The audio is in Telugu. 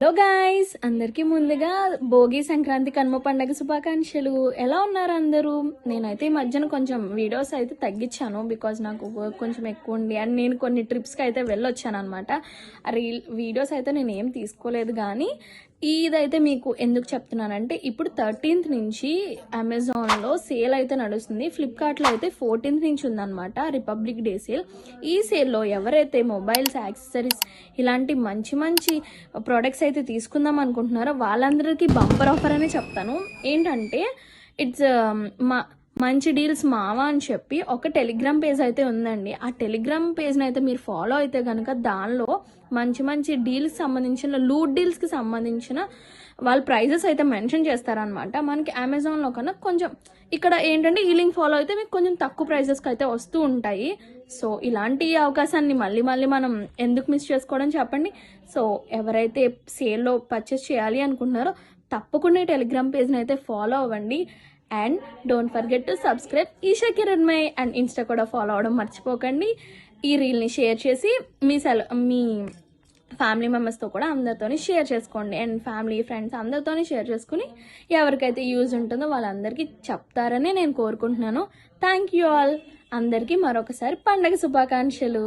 హలో గాయ్స్, అందరికీ ముందుగా భోగి సంక్రాంతి కనుమ పండగ శుభాకాంక్షలు. ఎలా ఉన్నారు అందరూ? నేనైతే ఈ మధ్యన కొంచెం వీడియోస్ అయితే తగ్గించాను, బికాజ్ నాకు వర్క్ కొంచెం ఎక్కువ ఉండి అండ్ నేను కొన్ని ట్రిప్స్కి అయితే వెళ్ళొచ్చాను అనమాట. వీడియోస్ అయితే నేను ఏం తీసుకోలేదు, కానీ ఇదైతే మీకు ఎందుకు చెప్తున్నానంటే ఇప్పుడు 13th నుంచి అమెజాన్లో సేల్ అయితే నడుస్తుంది. ఫ్లిప్కార్ట్లో అయితే 14th నుంచి ఉందన్నమాట, రిపబ్లిక్ డే సేల్. ఈ సేల్లో ఎవరైతే మొబైల్స్, యాక్సెసరీస్ ఇలాంటి మంచి మంచి ప్రోడక్ట్స్ అయితే తీసుకుందాం అనుకుంటున్నారో వాళ్ళందరికీ బంపర్ ఆఫర్ అనే చెప్తాను. ఏంటంటే ఇట్స్ మంచి డీల్స్ మావా అని చెప్పి ఒక టెలిగ్రామ్ పేజ్ అయితే ఉందండి. ఆ టెలిగ్రామ్ పేజ్ని అయితే మీరు ఫాలో అయితే కనుక దానిలో మంచి మంచి డీల్స్ సంబంధించిన లూట్ డీల్స్కి సంబంధించిన వాళ్ళ ప్రైజెస్ అయితే మెన్షన్ చేస్తారనమాట. మనకి అమెజాన్లో కన్నా కొంచెం ఇక్కడ ఏంటంటే ఈ లింక్ ఫాలో అయితే మీకు కొంచెం తక్కువ ప్రైజెస్కి అయితే వస్తూ ఉంటాయి. సో ఇలాంటి అవకాశాన్ని మళ్ళీ మళ్ళీ మనం ఎందుకు మిస్ చేసుకోవడం చెప్పండి. సో ఎవరైతే సేల్లో పర్చేస్ చేయాలి అనుకుంటున్నారో తప్పకుండా టెలిగ్రామ్ పేజ్ని అయితే ఫాలో అవ్వండి. And don't forget to subscribe Eesha Kiranmay and insta కూడా ఫాలో అవడం మర్చిపోకండి. ఈ రీల్ని షేర్ చేసి మీ ఫ్యామిలీ మెంబర్స్తో కూడా అందరితో షేర్ చేసుకోండి. అండ్ ఫ్యామిలీ ఫ్రెండ్స్ అందరితో షేర్ చేసుకుని ఎవరికైతే యూజ్ ఉంటుందో వాళ్ళందరికీ చెప్తారని నేను కోరుకుంటున్నాను. Thank you all. అందరికీ మరొకసారి పండగ శుభాకాంక్షలు.